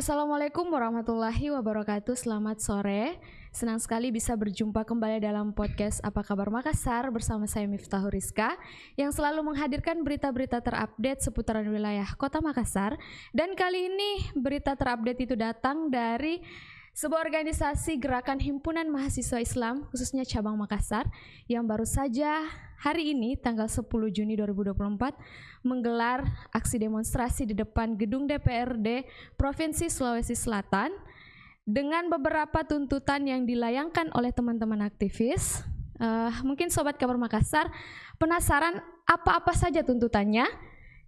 Assalamualaikum warahmatullahi wabarakatuh. Selamat sore. Senang sekali bisa berjumpa kembali dalam podcast Apa Kabar Makassar bersama saya Miftahul Rizka yang selalu menghadirkan berita-berita terupdate seputaran wilayah Kota Makassar. Dan kali ini berita terupdate itu datang dari sebuah organisasi Gerakan Himpunan Mahasiswa Islam khususnya cabang Makassar yang baru saja hari ini tanggal 10 Juni 2024 menggelar aksi demonstrasi di depan gedung DPRD Provinsi Sulawesi Selatan dengan beberapa tuntutan yang dilayangkan oleh teman-teman aktivis. Mungkin Sobat Kabar Makassar penasaran apa-apa saja tuntutannya.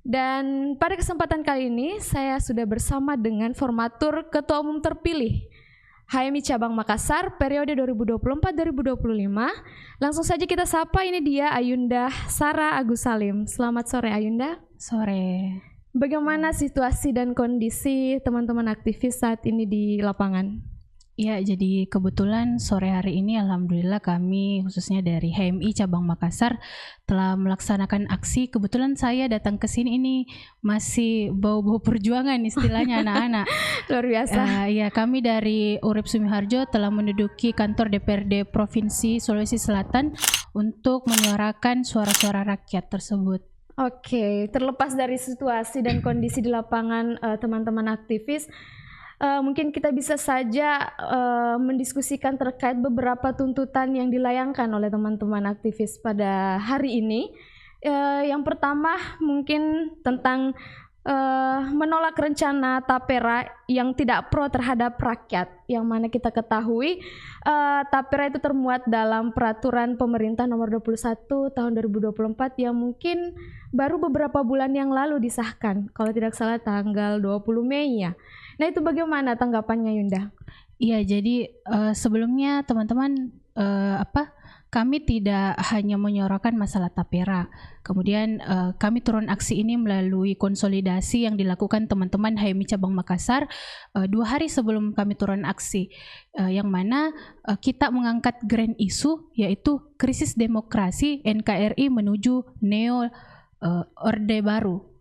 Dan pada kesempatan kali ini saya sudah bersama dengan formatur Ketua Umum terpilih HMI Cabang Makassar periode 2024-2025. Langsung saja kita sapa, ini dia Ayunda Sarah Agus Salim. Selamat sore Ayunda. Sore. Bagaimana situasi dan kondisi teman-teman aktivis saat ini di lapangan? Ya, jadi kebetulan sore hari ini alhamdulillah kami khususnya dari HMI Cabang Makassar telah melaksanakan aksi. Kebetulan saya datang ke sini ini masih bau-bau perjuangan istilahnya anak-anak. Luar biasa. Ya, kami dari Urip Sumiharjo telah menduduki kantor DPRD Provinsi Sulawesi Selatan untuk menyuarakan suara-suara rakyat tersebut. Oke, terlepas dari situasi dan kondisi di lapangan teman-teman aktivis, mungkin kita bisa saja mendiskusikan terkait beberapa tuntutan yang dilayangkan oleh teman-teman aktivis pada hari ini. Yang pertama mungkin tentang menolak rencana Tapera yang tidak pro terhadap rakyat, yang mana kita ketahui Tapera itu termuat dalam peraturan pemerintah nomor 21 tahun 2024 yang mungkin baru beberapa bulan yang lalu disahkan, kalau tidak salah tanggal 20 Mei ya. Nah, itu bagaimana tanggapannya Yunda? Iya, jadi sebelumnya teman-teman kami tidak hanya menyuarakan masalah Tapera. Kemudian kami turun aksi ini melalui konsolidasi yang dilakukan teman-teman HMI Cabang Makassar 2 hari sebelum kami turun aksi, yang mana kita mengangkat grand isu yaitu krisis demokrasi NKRI menuju neo Orde Baru.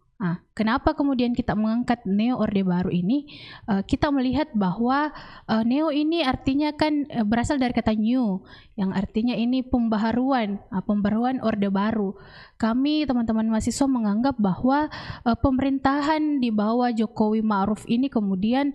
Kenapa kemudian kita mengangkat Neo Orde Baru ini? Kita melihat bahwa Neo ini artinya kan berasal dari kata new, yang artinya ini pembaharuan Orde Baru. Kami teman-teman mahasiswa menganggap bahwa pemerintahan di bawah Jokowi Ma'ruf ini kemudian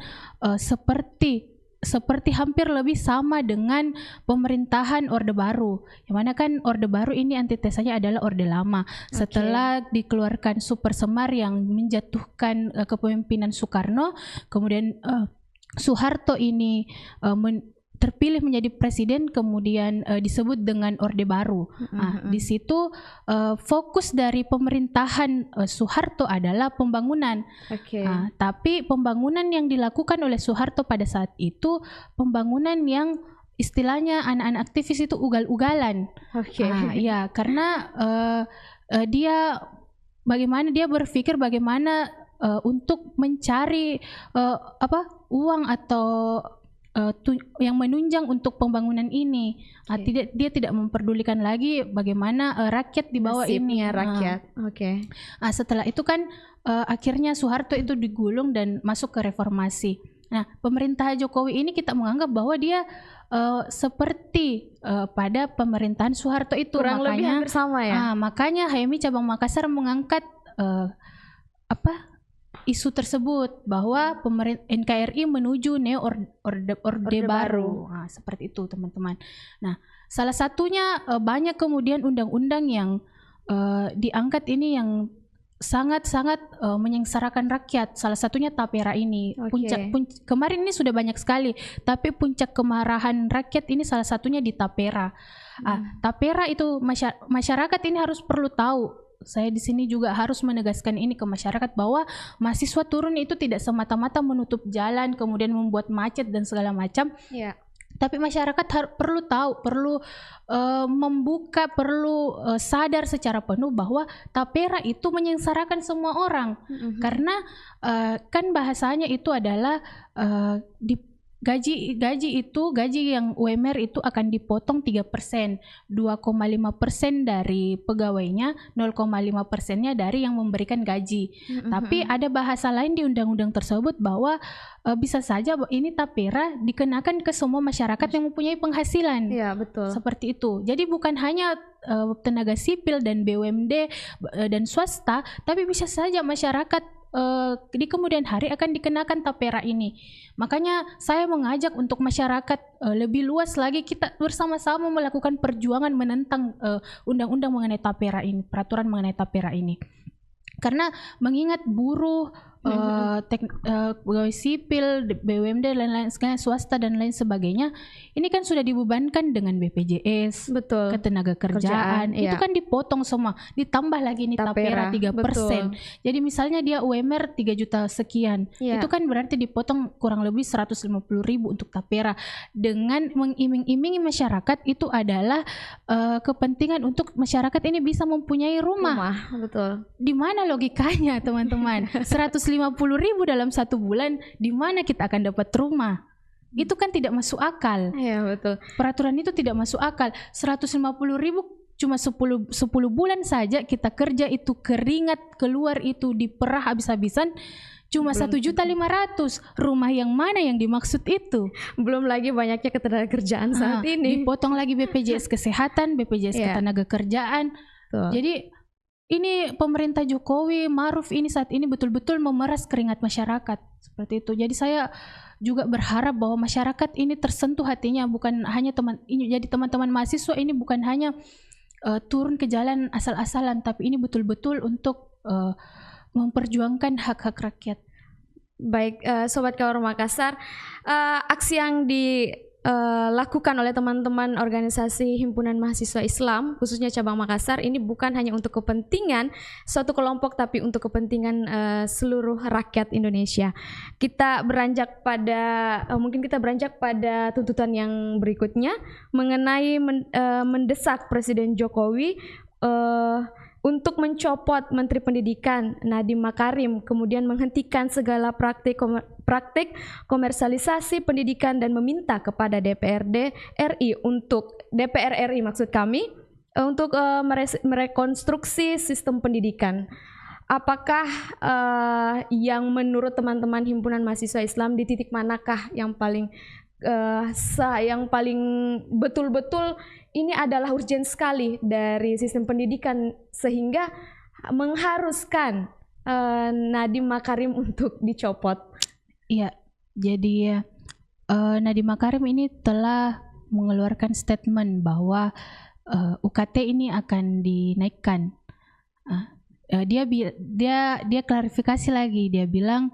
seperti hampir lebih sama dengan pemerintahan Orde Baru, yang mana kan Orde Baru ini antitesanya adalah Orde Lama. Setelah dikeluarkan Super Semar yang menjatuhkan kepemimpinan Soekarno, kemudian Soeharto ini terpilih menjadi presiden, kemudian disebut dengan Orde Baru. Di situ fokus dari pemerintahan Soeharto adalah pembangunan. Tapi pembangunan yang dilakukan oleh Soeharto pada saat itu pembangunan yang istilahnya anak-anak aktivis itu ugal-ugalan. Ya, karena dia berpikir bagaimana untuk mencari uang atau yang menunjang untuk pembangunan ini. Dia tidak memperdulikan lagi bagaimana rakyat di bawah ini. Setelah itu kan akhirnya Soeharto itu digulung dan masuk ke reformasi. Nah, pemerintah Jokowi ini kita menganggap bahwa dia seperti pada pemerintahan Soeharto itu. Kurang lebih hampir sama ya. Makanya HMI Cabang Makassar mengangkat isu tersebut bahwa NKRI menuju neo Orde Baru. Seperti itu teman-teman. Nah, salah satunya banyak kemudian undang-undang yang diangkat ini yang sangat-sangat menyengsarakan rakyat. Salah satunya Tapera ini. Kemarin ini sudah banyak sekali, tapi puncak kemarahan rakyat ini salah satunya di Tapera. Tapera itu masyarakat ini harus perlu tahu. Saya di sini juga harus menegaskan ini ke masyarakat bahwa mahasiswa turun itu tidak semata-mata menutup jalan kemudian membuat macet dan segala macam. Tapi masyarakat perlu tahu, perlu membuka, perlu sadar secara penuh bahwa Tapera itu menyengsarakan semua orang. Karena kan bahasanya itu adalah gaji yang UMR itu akan dipotong 3%, 2,5% dari pegawainya, 0,5%-nya dari yang memberikan gaji. Tapi ada bahasa lain di undang-undang tersebut bahwa bisa saja ini tapera dikenakan ke semua masyarakat yang mempunyai penghasilan. Iya, betul. Seperti itu. Jadi bukan hanya tenaga sipil dan BUMD dan swasta, tapi bisa saja masyarakat di kemudian hari akan dikenakan tapera ini. Makanya saya mengajak untuk masyarakat lebih luas lagi, kita bersama-sama melakukan perjuangan menentang undang-undang mengenai tapera ini, peraturan mengenai tapera ini. Karena mengingat buruh, pegawai sipil, BUMD, lain-lain, swasta dan lain sebagainya, ini kan sudah dibebankan dengan BPJS, betul, ketenaga kerjaan, itu kan dipotong semua, ditambah lagi ini tapera 3%. Jadi misalnya dia UMR 3 juta sekian, itu kan berarti dipotong kurang lebih 150.000 untuk tapera. Dengan mengiming-imingi masyarakat itu adalah kepentingan untuk masyarakat ini bisa mempunyai rumah. Betul. Di mana logikanya, teman-teman? 150.000 dalam 1 bulan, di mana kita akan dapat rumah? Itu kan tidak masuk akal. Iya, betul. Peraturan itu tidak masuk akal. 150.000 cuma 10 bulan saja kita kerja itu keringat keluar itu diperah habis-habisan. Cuma 1.500.000. Rumah yang mana yang dimaksud itu? Belum lagi banyaknya ketenagakerjaan saat ini. Dipotong lagi BPJS kesehatan, BPJS ketenagakerjaan. Jadi ini pemerintah Jokowi Maruf ini saat ini betul-betul memeras keringat masyarakat seperti itu. Jadi saya juga berharap bahwa masyarakat ini tersentuh hatinya, bukan hanya teman-teman mahasiswa ini bukan hanya turun ke jalan asal-asalan, tapi ini betul-betul untuk memperjuangkan hak-hak rakyat. Baik, Sobat Kawar Makassar, aksi yang dilakukan oleh teman-teman organisasi Himpunan Mahasiswa Islam, khususnya cabang Makassar, ini bukan hanya untuk kepentingan suatu kelompok, tapi untuk kepentingan seluruh rakyat Indonesia. Kita beranjak pada tuntutan yang berikutnya mengenai mendesak Presiden Jokowi untuk mencopot Menteri Pendidikan Nadiem Makarim, kemudian menghentikan segala praktik komersialisasi pendidikan dan meminta kepada DPR RI untuk merekonstruksi sistem pendidikan. Apakah yang menurut teman-teman Himpunan Mahasiswa Islam di titik manakah yang paling betul-betul ini adalah urgen sekali dari sistem pendidikan sehingga mengharuskan Nadiem Makarim untuk dicopot? Iya, jadi Nadiem Makarim ini telah mengeluarkan statement bahwa UKT ini akan dinaikkan. Dia klarifikasi lagi, dia bilang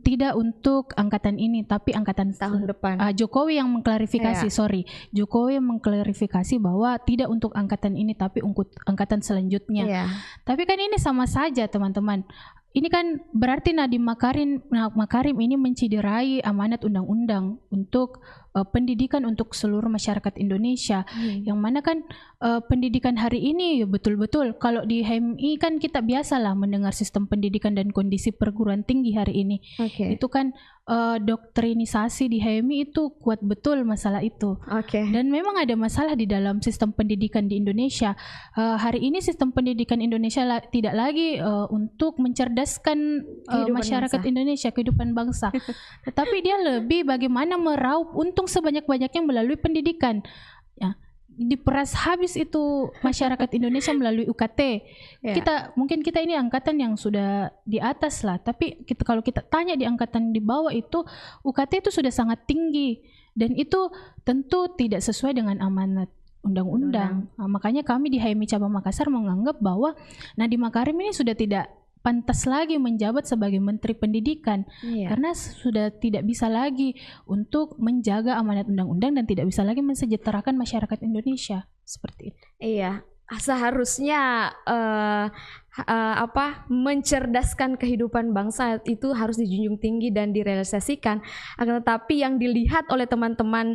tidak untuk angkatan ini tapi angkatan tahun depan. Jokowi yang mengklarifikasi, Jokowi yang mengklarifikasi bahwa tidak untuk angkatan ini tapi untuk angkatan selanjutnya. Tapi kan ini sama saja, teman-teman. Ini kan berarti Nadiem Makarim ini menciderai amanat undang-undang untuk pendidikan untuk seluruh masyarakat Indonesia. Yang mana kan pendidikan hari ini betul-betul kalau di HMI kan kita biasalah mendengar sistem pendidikan dan kondisi perguruan tinggi hari ini. Itu kan doktrinisasi di HMI itu kuat betul masalah itu. Dan memang ada masalah di dalam sistem pendidikan di Indonesia. Hari ini sistem pendidikan Indonesia tidak lagi untuk mencerdaskan masyarakat Indonesia, kehidupan bangsa. Tetapi dia lebih bagaimana meraup untung sebanyak-banyaknya melalui pendidikan. Diperas habis itu masyarakat Indonesia melalui UKT. Mungkin kita ini angkatan yang sudah di atas lah, tapi kalau kita tanya di angkatan di bawah itu UKT itu sudah sangat tinggi dan itu tentu tidak sesuai dengan amanat undang-undang. Makanya kami di HMI Cabang Makassar menganggap bahwa Nadiem Makarim ini sudah tidak pantas lagi menjabat sebagai Menteri Pendidikan karena sudah tidak bisa lagi untuk menjaga amanat undang-undang dan tidak bisa lagi mensejahterakan masyarakat Indonesia seperti itu. Seharusnya mencerdaskan kehidupan bangsa itu harus dijunjung tinggi dan direalisasikan. Akan tetapi yang dilihat oleh teman-teman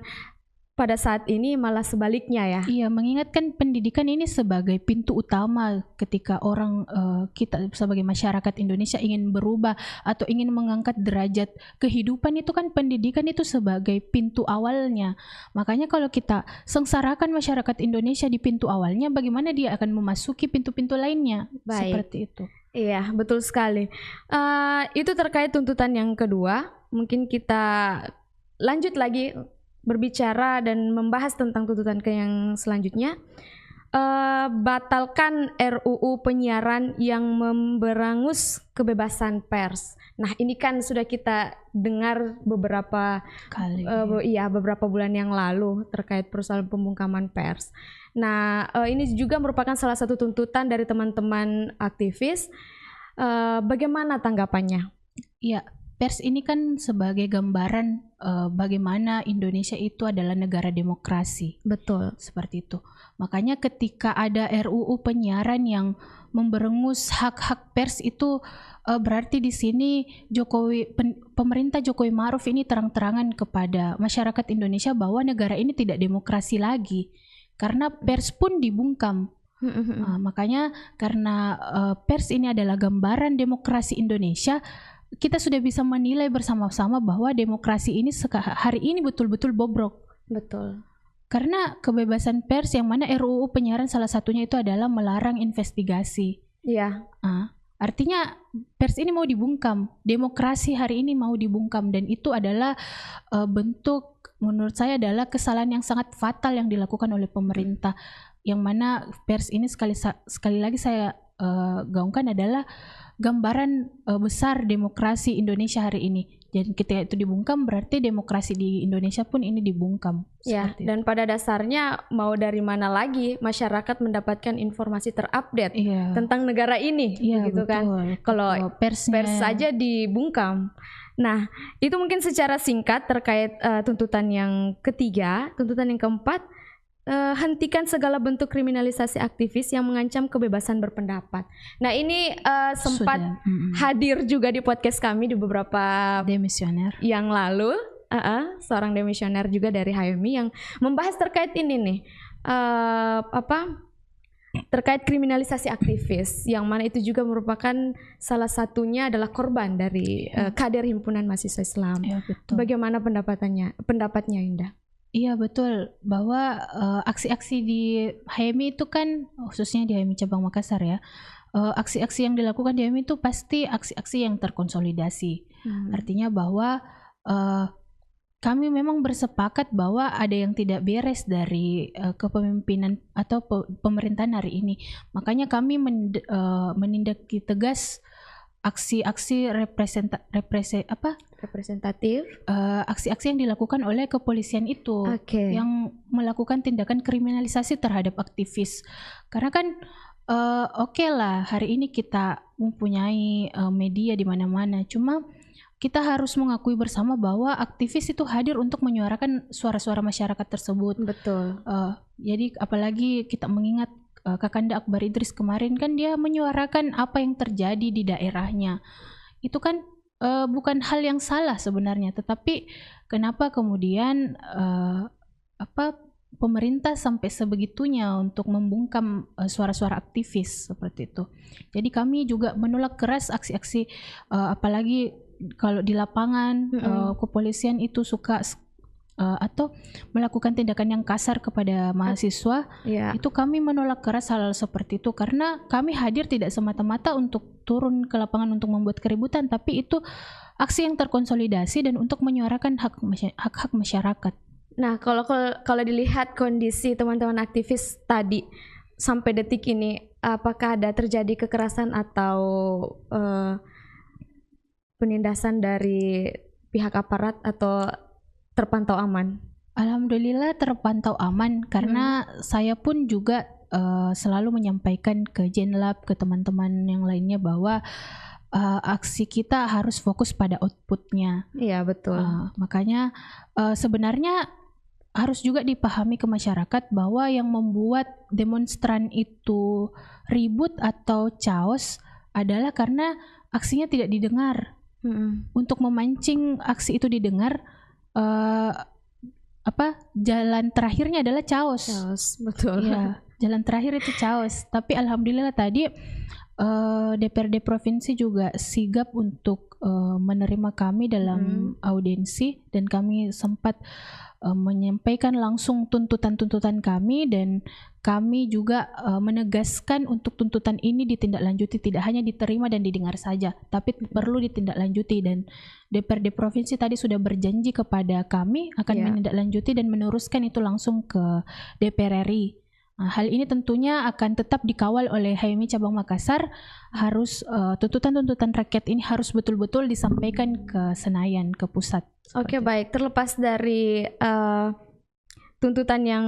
pada saat ini malah sebaliknya ya. Iya, mengingatkan pendidikan ini sebagai pintu utama ketika orang kita sebagai masyarakat Indonesia ingin berubah atau ingin mengangkat derajat kehidupan, itu kan pendidikan itu sebagai pintu awalnya. Makanya kalau kita sengsarakan masyarakat Indonesia di pintu awalnya, bagaimana dia akan memasuki pintu-pintu lainnya? Baik. Seperti itu. Iya, betul sekali. Itu terkait tuntutan yang kedua. Mungkin kita lanjut lagi berbicara dan membahas tentang tuntutan ke yang selanjutnya. Batalkan RUU penyiaran yang memberangus kebebasan pers. Nah, ini kan sudah kita dengar beberapa Kali. beberapa bulan yang lalu terkait persoalan pembungkaman pers. Nah, ini juga merupakan salah satu tuntutan dari teman-teman aktivis. Bagaimana tanggapannya? Iya, pers ini kan sebagai gambaran bagaimana Indonesia itu adalah negara demokrasi. Betul. Seperti itu. Makanya ketika ada RUU penyiaran yang memberengus hak-hak pers itu berarti di sini pemerintah Jokowi Ma'ruf ini terang-terangan kepada masyarakat Indonesia bahwa negara ini tidak demokrasi lagi karena pers pun dibungkam. Makanya karena pers ini adalah gambaran demokrasi Indonesia, kita sudah bisa menilai bersama-sama bahwa demokrasi ini hari ini betul-betul bobrok. Betul. Karena kebebasan pers yang mana RUU penyiaran salah satunya itu adalah melarang investigasi. Iya. Artinya pers ini mau dibungkam, demokrasi hari ini mau dibungkam, dan itu adalah bentuk, menurut saya adalah kesalahan yang sangat fatal yang dilakukan oleh pemerintah. Yang mana pers ini sekali lagi saya gaungkan adalah gambaran besar demokrasi Indonesia hari ini. Jadi ketika itu dibungkam berarti demokrasi di Indonesia pun ini dibungkam. Ya, dan pada dasarnya mau dari mana lagi masyarakat mendapatkan informasi terupdate tentang negara ini, gitu kan? Kalau pers saja dibungkam. Nah, itu mungkin secara singkat terkait tuntutan yang ketiga. Tuntutan yang keempat, hentikan segala bentuk kriminalisasi aktivis yang mengancam kebebasan berpendapat. Nah, ini sempat hadir juga di podcast kami di beberapa demisioner yang lalu, seorang demisioner juga dari HMI yang membahas terkait ini nih, terkait kriminalisasi aktivis, yang mana itu juga merupakan salah satunya adalah korban dari kader himpunan mahasiswa Islam. Ya, bagaimana pendapatnya Indah? Iya betul, bahwa aksi-aksi di HMI itu kan, khususnya di HMI Cabang Makassar ya, aksi-aksi yang dilakukan di HMI itu pasti aksi-aksi yang terkonsolidasi. Artinya bahwa kami memang bersepakat bahwa ada yang tidak beres dari kepemimpinan atau pemerintahan hari ini. Makanya kami menindaki tegas aksi-aksi representatif, aksi-aksi yang dilakukan oleh kepolisian itu, yang melakukan tindakan kriminalisasi terhadap aktivis. Karena kan oke lah, hari ini kita mempunyai media di mana-mana, cuma kita harus mengakui bersama bahwa aktivis itu hadir untuk menyuarakan suara-suara masyarakat tersebut. Betul. Jadi apalagi kita mengingat Kakanda Akbar Idris kemarin kan dia menyuarakan apa yang terjadi di daerahnya. Itu kan bukan hal yang salah sebenarnya, tetapi kenapa kemudian pemerintah sampai sebegitunya untuk membungkam suara-suara aktivis seperti itu. Jadi kami juga menolak keras aksi-aksi apalagi kalau di lapangan kepolisian itu suka atau melakukan tindakan yang kasar kepada mahasiswa, itu kami menolak keras hal seperti itu, karena kami hadir tidak semata-mata untuk turun ke lapangan untuk membuat keributan, tapi itu aksi yang terkonsolidasi dan untuk menyuarakan hak-hak masyarakat. Nah, kalau dilihat kondisi teman-teman aktivis tadi sampai detik ini, apakah ada terjadi kekerasan atau penindasan dari pihak aparat atau terpantau aman? Alhamdulillah terpantau aman, karena saya pun juga selalu menyampaikan ke Jenlab, ke teman-teman yang lainnya bahwa aksi kita harus fokus pada outputnya. Iya betul. Makanya sebenarnya harus juga dipahami ke masyarakat bahwa yang membuat demonstran itu ribut atau chaos adalah karena aksinya tidak didengar. Untuk memancing aksi itu didengar, jalan terakhirnya adalah chaos. Betul. Ya, jalan terakhir itu chaos. Tapi alhamdulillah tadi DPRD provinsi juga sigap untuk menerima kami dalam audiensi, dan kami sempat menyampaikan langsung tuntutan-tuntutan kami, dan kami juga menegaskan untuk tuntutan ini ditindaklanjuti, tidak hanya diterima dan didengar saja, tapi perlu ditindaklanjuti. Dan DPRD provinsi tadi sudah berjanji kepada kami akan menindaklanjuti dan meneruskan itu langsung ke DPR RI. Nah, hal ini tentunya akan tetap dikawal oleh HMI Cabang Makassar. Harus tuntutan-tuntutan rakyat ini harus betul-betul disampaikan ke Senayan, ke pusat. Oke, baik. Terlepas dari tuntutan yang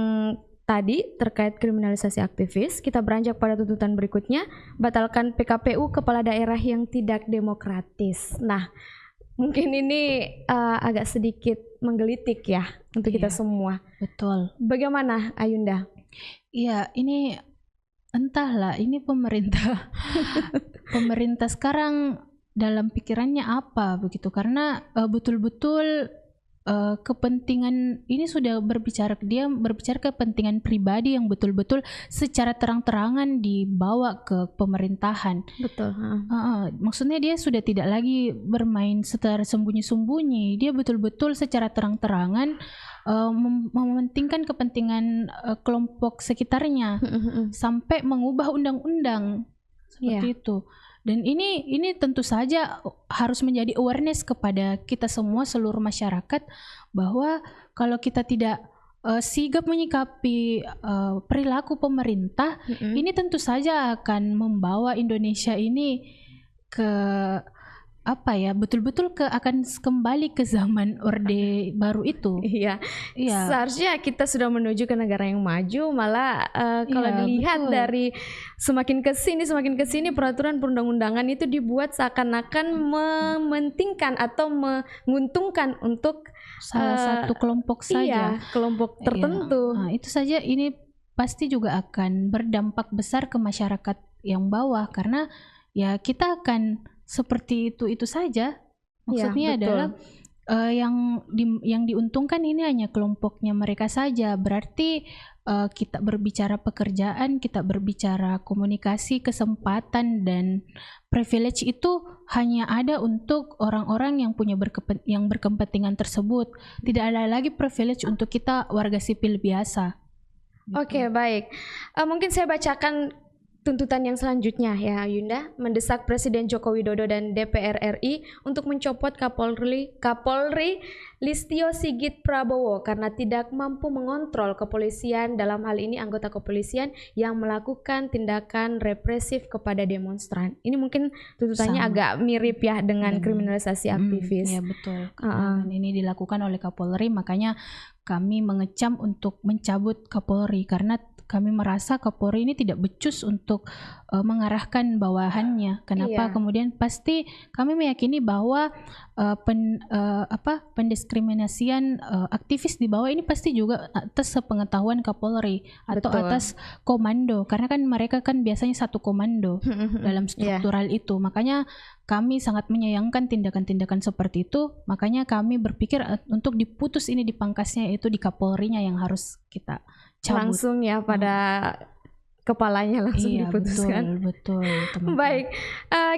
tadi terkait kriminalisasi aktivis, kita beranjak pada tuntutan berikutnya, batalkan PKPU kepala daerah yang tidak demokratis. Nah, mungkin ini agak sedikit menggelitik ya untuk kita semua. Betul. Bagaimana, Ayunda? Iya, ini entahlah, ini pemerintah sekarang dalam pikirannya apa begitu, karena betul-betul kepentingan ini sudah berbicara kepentingan pribadi yang betul-betul secara terang-terangan dibawa ke pemerintahan. Betul. Maksudnya dia sudah tidak lagi bermain secara sembunyi-sembunyi, dia betul-betul secara terang-terangan mementingkan kepentingan kelompok sekitarnya sampai mengubah undang-undang seperti itu. Dan ini tentu saja harus menjadi awareness kepada kita semua, seluruh masyarakat, bahwa kalau kita tidak sigap menyikapi perilaku pemerintah, ini tentu saja akan membawa Indonesia ini ke betul-betul akan kembali ke zaman Orde Baru itu. Iya. Seharusnya kita sudah menuju ke negara yang maju, malah kalau dilihat dari semakin kesini peraturan perundang-undangan itu dibuat seakan-akan mementingkan atau menguntungkan untuk salah satu kelompok saja. Kelompok tertentu. Nah, itu saja, ini pasti juga akan berdampak besar ke masyarakat yang bawah, karena ya kita akan seperti itu saja. Maksudnya adalah yang diuntungkan ini hanya kelompoknya mereka saja. Berarti kita berbicara pekerjaan, kita berbicara komunikasi, kesempatan dan privilege itu hanya ada untuk orang-orang yang yang berkepentingan tersebut. Tidak ada lagi privilege untuk kita warga sipil biasa. Oke, baik. Mungkin saya bacakan tuntutan yang selanjutnya ya, Ayunda. Mendesak Presiden Joko Widodo dan DPR RI untuk mencopot Kapolri Listio Sigit Prabowo karena tidak mampu mengontrol kepolisian, dalam hal ini anggota kepolisian yang melakukan tindakan represif kepada demonstran. Ini mungkin tuntutannya agak mirip ya dengan kriminalisasi aktivis. Ya betul. Ini dilakukan oleh Kapolri, makanya kami mengecam untuk mencabut Kapolri, karena kami merasa Kapolri ini tidak becus untuk mengarahkan bawahannya. Kenapa? Kemudian pasti kami meyakini bahwa pendiskriminasian aktivis di bawah ini pasti juga atas sepengetahuan Kapolri atau atas komando, karena kan mereka kan biasanya satu komando dalam struktural itu. Makanya kami sangat menyayangkan tindakan-tindakan seperti itu. Makanya kami berpikir untuk diputus ini di pangkasnya, yaitu di Kapolrinya yang harus kita cabut. Langsung ya pada kepalanya langsung diputuskan. Betul. Baik,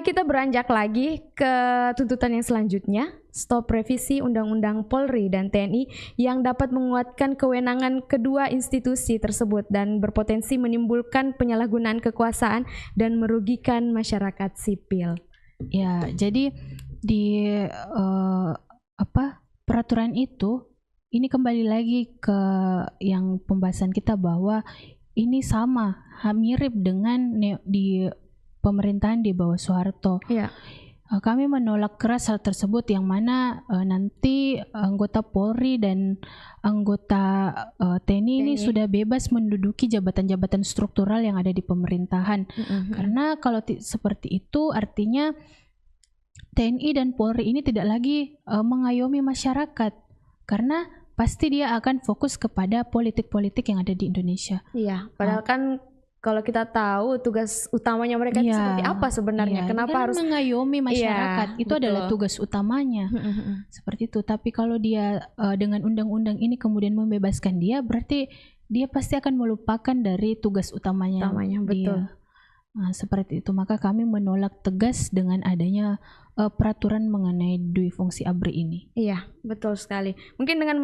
kita beranjak lagi ke tuntutan yang selanjutnya. Stop revisi Undang-Undang Polri dan TNI yang dapat menguatkan kewenangan kedua institusi tersebut dan berpotensi menimbulkan penyalahgunaan kekuasaan dan merugikan masyarakat sipil. Ya, jadi di peraturan itu, ini kembali lagi ke yang pembahasan kita bahwa ini sama, mirip dengan di pemerintahan di bawah Soeharto. Kami menolak keras hal tersebut, yang mana nanti anggota Polri dan anggota TNI ini sudah bebas menduduki jabatan-jabatan struktural yang ada di pemerintahan. Karena kalau seperti itu artinya TNI dan Polri ini tidak lagi mengayomi masyarakat, karena pasti dia akan fokus kepada politik-politik yang ada di Indonesia. Iya, padahal kan kalau kita tahu tugas utamanya mereka itu seperti apa sebenarnya, kenapa harus mengayomi masyarakat, itu betul. adalah tugas utamanya. Seperti itu. Tapi kalau dia dengan undang-undang ini kemudian membebaskan dia, berarti dia pasti akan melupakan dari tugas utamanya betul. dia. Nah, seperti itu. Maka kami menolak tegas dengan adanya peraturan mengenai dui fungsi ABRI ini. Iya, betul sekali. Mungkin dengan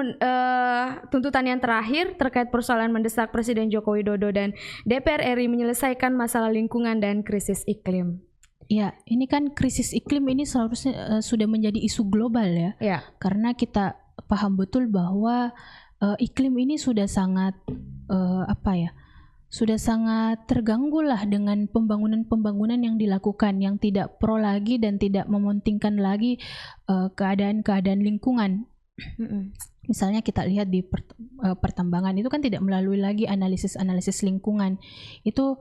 tuntutan yang terakhir terkait persoalan mendesak Presiden Joko Widodo dan DPR RI menyelesaikan masalah lingkungan dan krisis iklim. Ya, ini kan krisis iklim ini seharusnya sudah menjadi isu global ya. Karena kita paham betul bahwa iklim ini sudah sangat sudah sangat terganggu lah dengan pembangunan yang dilakukan yang tidak pro lagi dan tidak mementingkan lagi keadaan lingkungan. Misalnya kita lihat di pertambangan itu kan tidak melalui lagi analisis lingkungan. Itu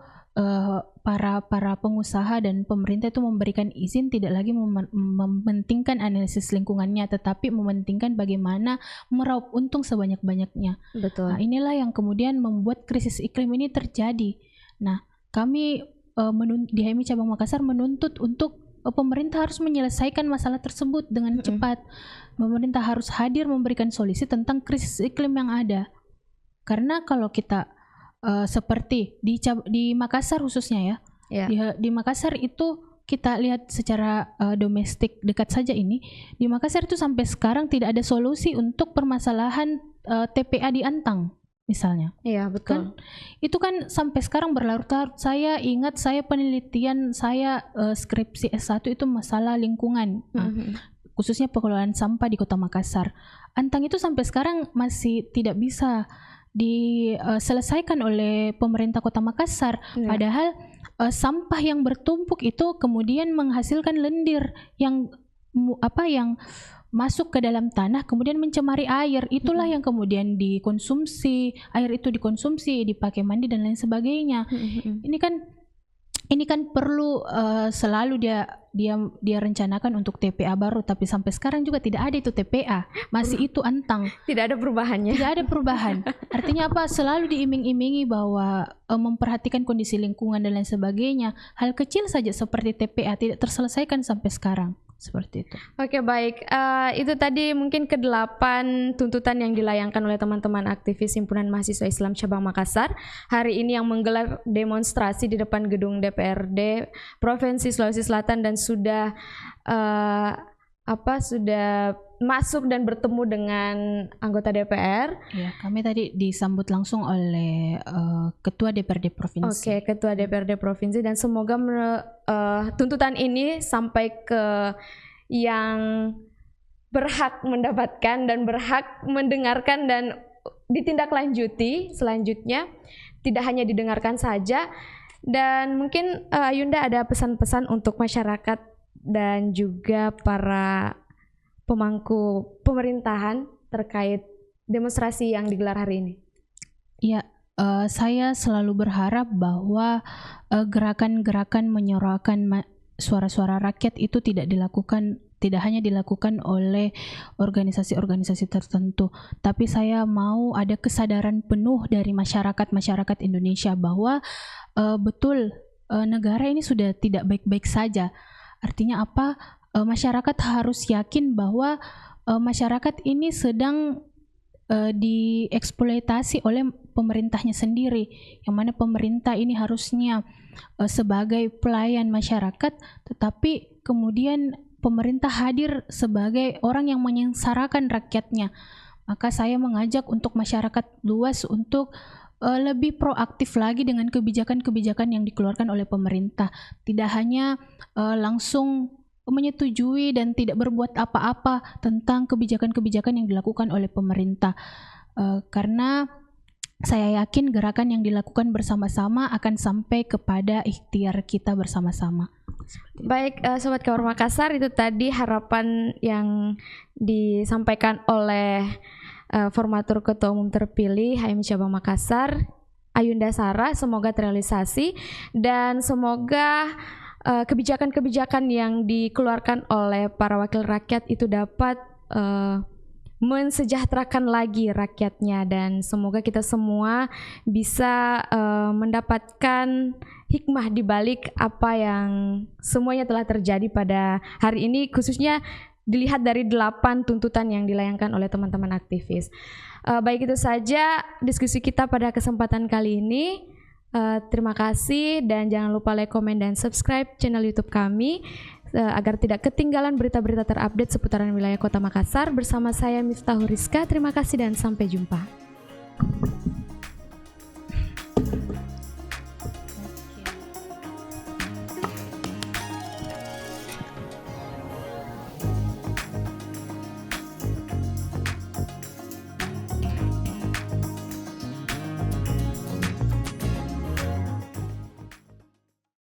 para pengusaha dan pemerintah itu memberikan izin tidak lagi mementingkan analisis lingkungannya, tetapi mementingkan bagaimana meraup untung sebanyak-banyaknya. Betul. Nah, inilah yang kemudian membuat krisis iklim ini terjadi. Nah, kami di HMI Cabang Makassar menuntut untuk pemerintah harus menyelesaikan masalah tersebut dengan cepat. Pemerintah harus hadir memberikan solusi tentang krisis iklim yang ada. Karena kalau kita seperti di Makassar khususnya di Makassar itu kita lihat secara domestik dekat saja ini, di Makassar itu sampai sekarang tidak ada solusi untuk permasalahan TPA di Antang misalnya. Iya, betul. Itu kan sampai sekarang berlarut-larut. Saya ingat penelitian saya skripsi S1 itu masalah lingkungan. Khususnya pengelolaan sampah di Kota Makassar. Antang itu sampai sekarang masih tidak bisa diselesaikan oleh pemerintah Kota Makassar. Padahal sampah yang bertumpuk itu kemudian menghasilkan lendir yang masuk ke dalam tanah kemudian mencemari air. Itulah yang kemudian dikonsumsi, air itu dikonsumsi, dipakai mandi dan lain sebagainya. Ini kan perlu selalu dia rencanakan untuk TPA baru, tapi sampai sekarang juga tidak ada itu TPA, masih itu Antang. Tidak ada perubahannya. Tidak ada perubahan. Artinya apa? Selalu diiming-imingi bahwa memperhatikan kondisi lingkungan dan lain sebagainya. Hal kecil saja seperti TPA tidak terselesaikan sampai sekarang. Seperti itu. Oke, baik. Itu tadi mungkin ke-8 tuntutan yang dilayangkan oleh teman-teman aktivis Himpunan Mahasiswa Islam Cabang Makassar hari ini yang menggelar demonstrasi di depan gedung DPRD Provinsi Sulawesi Selatan dan sudah masuk dan bertemu dengan anggota DPR. Ya, kami tadi disambut langsung oleh Ketua DPRD Provinsi. Oke, Ketua DPRD Provinsi, dan semoga tuntutan ini sampai ke yang berhak mendapatkan dan berhak mendengarkan dan ditindaklanjuti selanjutnya, tidak hanya didengarkan saja. Dan mungkin Yunda ada pesan-pesan untuk masyarakat dan juga para pemangku pemerintahan terkait demonstrasi yang digelar hari ini. Ya, saya selalu berharap bahwa gerakan-gerakan menyuarakan suara-suara rakyat itu tidak hanya dilakukan oleh organisasi-organisasi tertentu, tapi saya mau ada kesadaran penuh dari masyarakat Indonesia bahwa betul negara ini sudah tidak baik-baik saja. Artinya apa? Masyarakat harus yakin bahwa masyarakat ini sedang dieksploitasi oleh pemerintahnya sendiri, yang mana pemerintah ini harusnya sebagai pelayan masyarakat, tetapi kemudian pemerintah hadir sebagai orang yang menyengsarakan rakyatnya. Maka saya mengajak untuk masyarakat luas untuk lebih proaktif lagi dengan kebijakan-kebijakan yang dikeluarkan oleh pemerintah, tidak hanya langsung menyetujui dan tidak berbuat apa-apa tentang kebijakan-kebijakan yang dilakukan oleh pemerintah, karena saya yakin gerakan yang dilakukan bersama-sama akan sampai kepada ikhtiar kita bersama-sama. Baik, Sobat Kabar Makassar, itu tadi harapan yang disampaikan oleh formatur Ketua Umum terpilih HMI Cabang Makassar, Ayunda Sarah. Semoga terrealisasi dan semoga kebijakan-kebijakan yang dikeluarkan oleh para wakil rakyat itu dapat mensejahterakan lagi rakyatnya, dan semoga kita semua bisa mendapatkan hikmah di balik apa yang semuanya telah terjadi pada hari ini, khususnya dilihat dari 8 tuntutan yang dilayangkan oleh teman-teman aktivis. Baik, itu saja diskusi kita pada kesempatan kali ini. Terima kasih, dan jangan lupa like, komen, dan subscribe channel YouTube kami agar tidak ketinggalan berita-berita terupdate seputaran wilayah Kota Makassar. Bersama saya Miftahul Rizka, terima kasih dan sampai jumpa.